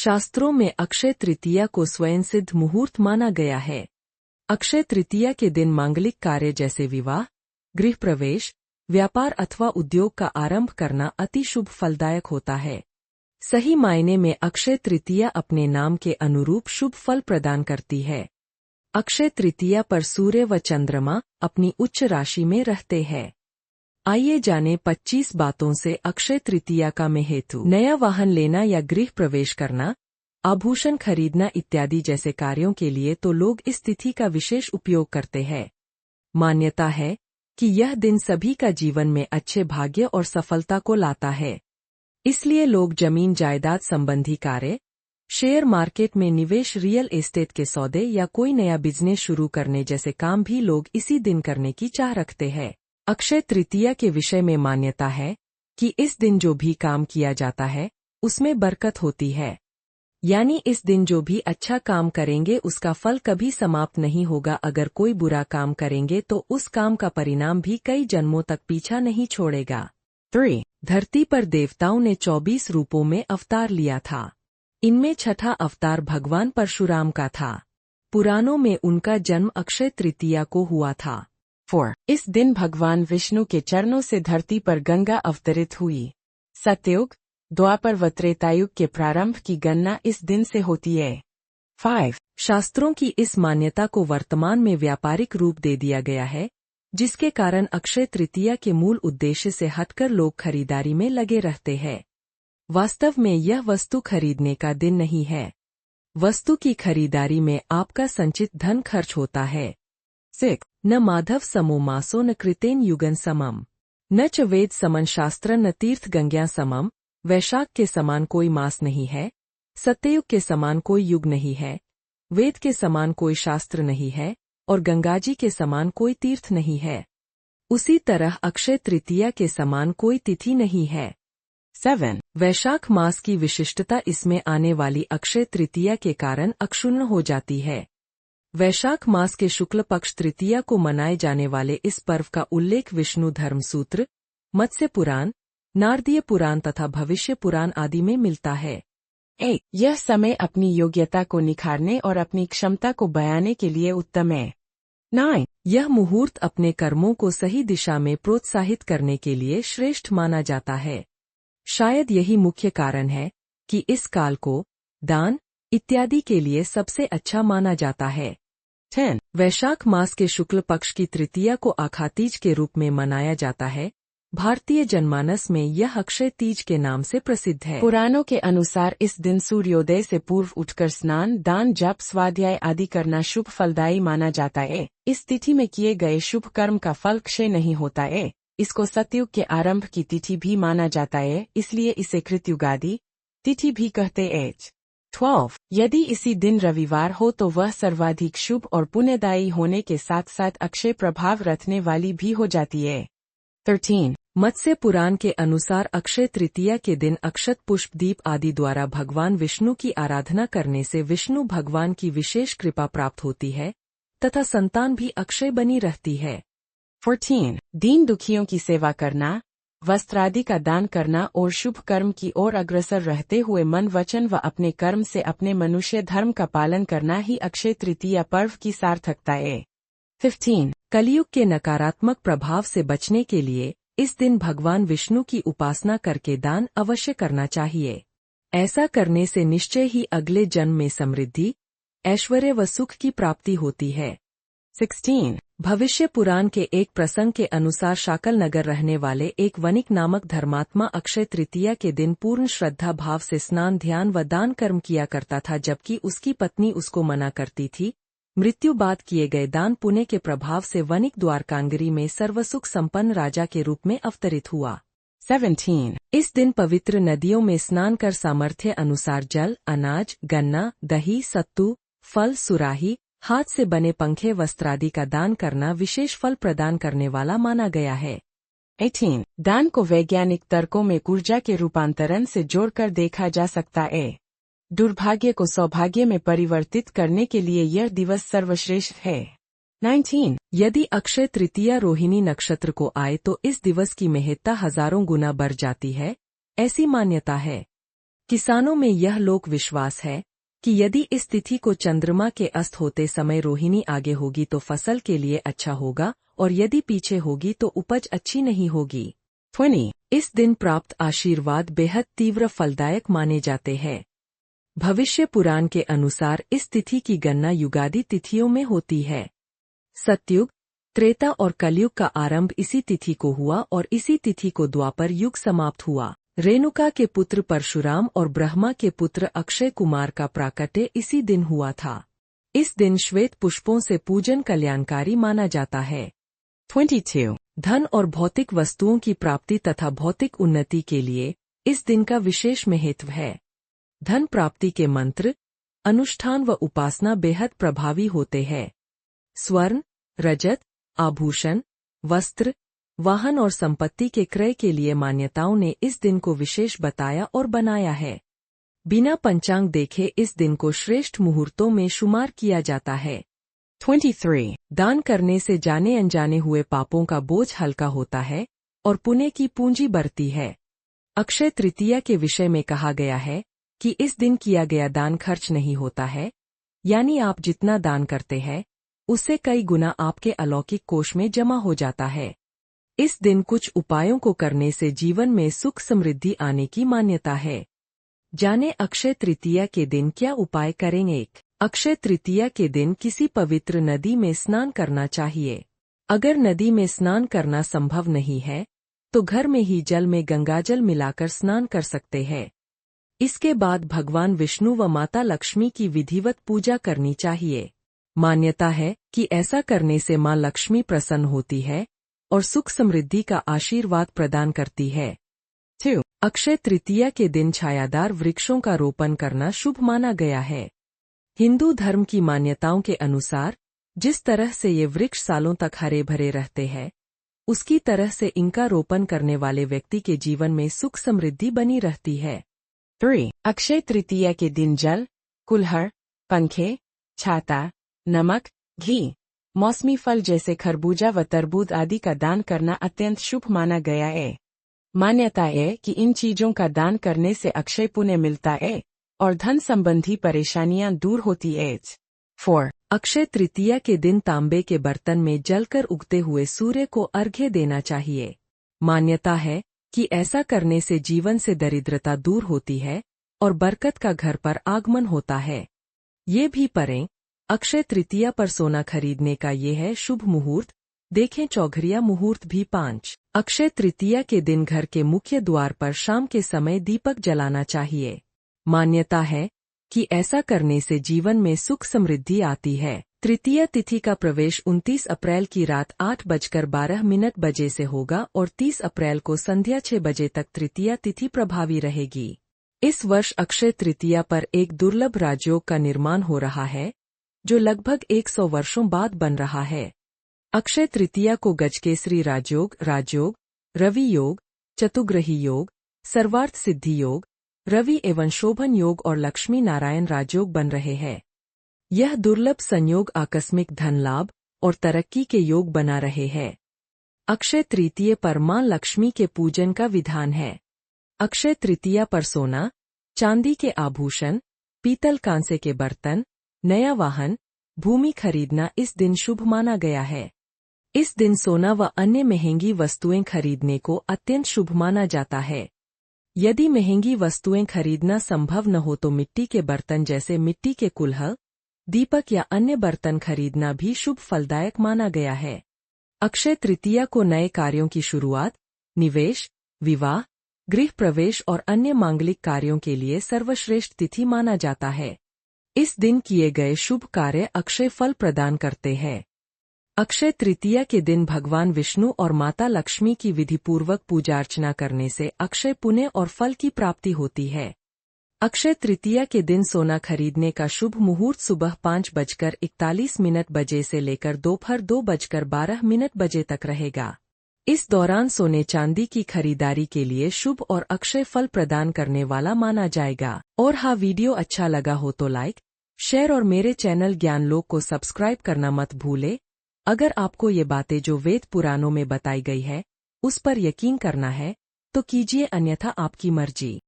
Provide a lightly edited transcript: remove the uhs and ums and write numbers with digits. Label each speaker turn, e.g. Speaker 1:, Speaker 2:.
Speaker 1: शास्त्रों में अक्षय तृतीया को स्वयं सिद्ध मुहूर्त माना गया है। अक्षय तृतीया के दिन मांगलिक कार्य जैसे विवाह, गृह प्रवेश, व्यापार अथवा उद्योग का आरंभ करना अति शुभ फलदायक होता है। सही मायने में अक्षय तृतीया अपने नाम के अनुरूप शुभ फल प्रदान करती है। अक्षय तृतीया पर सूर्य व चंद्रमा अपनी उच्च राशि में रहते हैं। आइए जानें 25 बातों से अक्षय तृतीया का हेतु। नया वाहन लेना या गृह प्रवेश करना, आभूषण खरीदना इत्यादि जैसे कार्यों के लिए तो लोग इस तिथि का विशेष उपयोग करते हैं। मान्यता है कि यह दिन सभी का जीवन में अच्छे भाग्य और सफलता को लाता है। इसलिए लोग जमीन जायदाद संबंधी कार्य, शेयर मार्केट में निवेश, रियल एस्टेट के सौदे या कोई नया बिजनेस शुरू करने जैसे काम भी लोग इसी दिन करने की चाह रखते हैं। अक्षय तृतीया के विषय में मान्यता है कि इस दिन जो भी काम किया जाता है उसमें बरकत होती है। यानी इस दिन जो भी अच्छा काम करेंगे उसका फल कभी समाप्त नहीं होगा। अगर कोई बुरा काम करेंगे तो उस काम का परिणाम भी कई जन्मों तक पीछा नहीं छोड़ेगा। 3. धरती पर देवताओं ने 24 रूपों में अवतार लिया था। इनमें छठा अवतार भगवान परशुराम का था। पुराणों में उनका जन्म अक्षय तृतीया को हुआ था। 4. इस दिन भगवान विष्णु के चरणों से धरती पर गंगा अवतरित हुई। सतयुग, द्वापर व त्रेतायुग के प्रारंभ की गणना इस दिन से होती है। 5. शास्त्रों की इस मान्यता को वर्तमान में व्यापारिक रूप दे दिया गया है, जिसके कारण अक्षय तृतीया के मूल उद्देश्य से हटकर लोग खरीदारी में लगे रहते हैं। वास्तव में यह वस्तु खरीदने का दिन नहीं है। वस्तु की खरीदारी में आपका संचित धन खर्च होता है। 6. न माधव समो मासो न कृतेन युगन समम, न च वेद समन शास्त्र न तीर्थ गंग्या समम। वैशाख के समान कोई मास नहीं है, सत्ययुग के समान कोई युग नहीं है, वेद के समान कोई शास्त्र नहीं है और गंगाजी के समान कोई तीर्थ नहीं है। उसी तरह अक्षय तृतीया के समान कोई तिथि नहीं है। 7. वैशाख मास की विशिष्टता इसमें आने वाली अक्षय तृतीया के कारण अक्षुण्ण हो जाती है। वैशाख मास के शुक्ल पक्ष तृतीया को मनाए जाने वाले इस पर्व का उल्लेख विष्णु धर्मसूत्र, मत्स्य पुराण, नारदीय पुराण तथा भविष्य पुराण आदि में मिलता है। 8. यह समय अपनी योग्यता को निखारने और अपनी क्षमता को बयाने के लिए उत्तम है। 9. यह मुहूर्त अपने कर्मों को सही दिशा में प्रोत्साहित करने के लिए श्रेष्ठ माना जाता है। शायद यही मुख्य कारण है कि इस काल को दान इत्यादि के लिए सबसे अच्छा माना जाता है। 10. वैशाख मास के शुक्ल पक्ष की तृतीया को आखातीज के रूप में मनाया जाता है। भारतीय जनमानस में यह अक्षय तीज के नाम से प्रसिद्ध है। पुराणों के अनुसार इस दिन सूर्योदय से पूर्व उठकर स्नान, दान, जप, स्वाध्याय आदि करना शुभ फलदायी माना जाता है। इस तिथि में किए गए शुभ कर्म का फल क्षय नहीं होता है। इसको सतयुग के आरंभ की तिथि भी माना जाता है, इसलिए इसे कृतयुगादि तिथि भी कहते हैं। 12. यदि इसी दिन रविवार हो तो वह सर्वाधिक शुभ और पुण्यदायी होने के साथ साथ अक्षय प्रभाव रखने वाली भी हो जाती है। 13. मत्स्य पुराण के अनुसार अक्षय तृतीया के दिन अक्षत पुष्प दीप आदि द्वारा भगवान विष्णु की आराधना करने से विष्णु भगवान की विशेष कृपा प्राप्त होती है तथा संतान भी अक्षय बनी रहती है। 14. दीन दुखियों की सेवा करना, वस्त्रादि का दान करना और शुभ कर्म की ओर अग्रसर रहते हुए मन, वचन व अपने कर्म से अपने मनुष्य धर्म का पालन करना ही अक्षय तृतीया पर्व की सार्थकता है। 15. कलयुग के नकारात्मक प्रभाव से बचने के लिए इस दिन भगवान विष्णु की उपासना करके दान अवश्य करना चाहिए। ऐसा करने से निश्चय ही अगले जन्म में समृद्धि, ऐश्वर्य व सुख की प्राप्ति होती है। 16. भविष्य पुराण के एक प्रसंग के अनुसार शाकल नगर रहने वाले एक वणिक नामक धर्मात्मा अक्षय तृतीया के दिन पूर्ण श्रद्धा भाव से स्नान, ध्यान व दान कर्म किया करता था, जबकि उसकी पत्नी उसको मना करती थी। मृत्यु बाद किए गए दान पुण्य के प्रभाव से वणिक द्वारकांगरी में सर्वसुख संपन्न राजा के रूप में अवतरित हुआ। 17. इस दिन पवित्र नदियों में स्नान कर सामर्थ्य अनुसार जल, अनाज, गन्ना, दही, सत्तू, फल, सुराही, हाथ से बने पंखे, वस्त्रादि का दान करना विशेष फल प्रदान करने वाला माना गया है। 18. दान को वैज्ञानिक तर्कों में ऊर्जा के रूपांतरण से जोड़कर देखा जा सकता है। दुर्भाग्य को सौभाग्य में परिवर्तित करने के लिए यह दिवस सर्वश्रेष्ठ है। 19. यदि अक्षय तृतीया रोहिणी नक्षत्र को आए तो इस दिवस की महत्ता हजारों गुना बढ़ जाती है, ऐसी मान्यता है। किसानों में यह लोक विश्वास है कि यदि इस तिथि को चंद्रमा के अस्त होते समय रोहिणी आगे होगी तो फसल के लिए अच्छा होगा और यदि पीछे होगी तो उपज अच्छी नहीं होगी। 20 इस दिन प्राप्त आशीर्वाद बेहद तीव्र फलदायक माने जाते हैं। भविष्य पुराण के अनुसार इस तिथि की गणना युगादि तिथियों में होती है। सतयुग, त्रेता और कलयुग का आरंभ इसी तिथि को हुआ और इसी तिथि को द्वापर युग समाप्त हुआ। रेणुका के पुत्र परशुराम और ब्रह्मा के पुत्र अक्षय कुमार का प्राकट्य इसी दिन हुआ था। इस दिन श्वेत पुष्पों से पूजन कल्याणकारी माना जाता है। 22 धन और भौतिक वस्तुओं की प्राप्ति तथा भौतिक उन्नति के लिए इस दिन का विशेष महत्व है। धन प्राप्ति के मंत्र, अनुष्ठान व उपासना बेहद प्रभावी होते हैं। स्वर्ण, रजत, आभूषण, वस्त्र, वाहन और संपत्ति के क्रय के लिए मान्यताओं ने इस दिन को विशेष बताया और बनाया है। बिना पंचांग देखे इस दिन को श्रेष्ठ मुहूर्तों में शुमार किया जाता है। 23 दान करने से जाने अनजाने हुए पापों का बोझ हल्का होता है और पुण्य की पूंजी बढ़ती है। अक्षय तृतीया के विषय में कहा गया है कि इस दिन किया गया दान खर्च नहीं होता है, यानी आप जितना दान करते हैं उससे कई गुना आपके अलौकिक कोष में जमा हो जाता है। इस दिन कुछ उपायों को करने से जीवन में सुख समृद्धि आने की मान्यता है। जाने अक्षय तृतीया के दिन क्या उपाय करेंगे। अक्षय तृतीया के दिन किसी पवित्र नदी में स्नान करना चाहिए। अगर नदी में स्नान करना संभव नहीं है तो घर में ही जल में गंगाजल मिलाकर स्नान कर सकते हैं। इसके बाद भगवान विष्णु व माता लक्ष्मी की विधिवत पूजा करनी चाहिए। मान्यता है कि ऐसा करने से मां लक्ष्मी प्रसन्न होती है और सुख समृद्धि का आशीर्वाद प्रदान करती है। 2 अक्षय तृतीया के दिन छायादार वृक्षों का रोपण करना शुभ माना गया है। हिंदू धर्म की मान्यताओं के अनुसार जिस तरह से ये वृक्ष सालों तक हरे भरे रहते हैं, उसकी तरह से इनका रोपण करने वाले व्यक्ति के जीवन में सुख समृद्धि बनी रहती है। 3 अक्षय तृतीया के दिन जल, कुल्हड़, पंखे, छाता, नमक, घी, मौसमी फल जैसे खरबूजा व तरबूज आदि का दान करना अत्यंत शुभ माना गया है। मान्यता है कि इन चीजों का दान करने से अक्षय पुण्य मिलता है और धन संबंधी परेशानियां दूर होती है। 4 अक्षय तृतीया के दिन तांबे के बर्तन में जलकर उगते हुए सूर्य को अर्घ्य देना चाहिए। मान्यता है कि ऐसा करने से जीवन से दरिद्रता दूर होती है और बरकत का घर पर आगमन होता है। ये भी पढ़ें, अक्षय तृतीया पर सोना खरीदने का ये है शुभ मुहूर्त। देखें चौघरिया मुहूर्त भी 5 अक्षय तृतीया के दिन घर के मुख्य द्वार पर शाम के समय दीपक जलाना चाहिए। मान्यता है कि ऐसा करने से जीवन में सुख समृद्धि आती है। तृतीया तिथि का प्रवेश 29 अप्रैल की रात 8:12 से होगा और 30 अप्रैल को संध्या 6 बजे तक तृतीया तिथि प्रभावी रहेगी। इस वर्ष अक्षय तृतीया पर एक दुर्लभ राजयोग का निर्माण हो रहा है जो लगभग 100 वर्षों बाद बन रहा है। अक्षय तृतीया को गजकेसरी राजयोग, रवि योग, चतुग्रही योग, सर्वार्थ सिद्धि योग, रवि एवं शोभन योग और लक्ष्मी नारायण राजयोग बन रहे हैं। यह दुर्लभ संयोग आकस्मिक धन लाभ और तरक्की के योग बना रहे हैं। अक्षय तृतीया पर मां लक्ष्मी के पूजन का विधान है। अक्षय तृतीया पर सोना, चांदी के आभूषण, पीतल कांसे के बर्तन, नया वाहन, भूमि खरीदना इस दिन शुभ माना गया है। इस दिन सोना व अन्य महंगी वस्तुएं खरीदने को अत्यंत शुभ माना जाता है। यदि महंगी वस्तुएं खरीदना संभव न हो तो मिट्टी के बर्तन जैसे मिट्टी के कुल्हड़, दीपक या अन्य बर्तन खरीदना भी शुभ फलदायक माना गया है। अक्षय तृतीया को नए कार्यों की शुरुआत, निवेश, विवाह, गृह प्रवेश और अन्य मांगलिक कार्यों के लिए सर्वश्रेष्ठ तिथि माना जाता है। इस दिन किए गए शुभ कार्य अक्षय फल प्रदान करते हैं। अक्षय तृतीया के दिन भगवान विष्णु और माता लक्ष्मी की विधिपूर्वक पूजा अर्चना करने से अक्षय पुण्य और फल की प्राप्ति होती है। अक्षय तृतीया के दिन सोना खरीदने का शुभ मुहूर्त सुबह 5:41 से लेकर दोपहर 2:12 तक रहेगा। इस दौरान सोने चांदी की खरीदारी के लिए शुभ और अक्षय फल प्रदान करने वाला माना जाएगा। और हाँ, वीडियो अच्छा लगा हो तो लाइक, शेयर और मेरे चैनल ज्ञानलोक को सब्सक्राइब करना मत भूले। अगर आपको ये बातें जो वेद पुराणों में बताई गई है उस पर यकीन करना है तो कीजिए, अन्यथा आपकी मर्जी।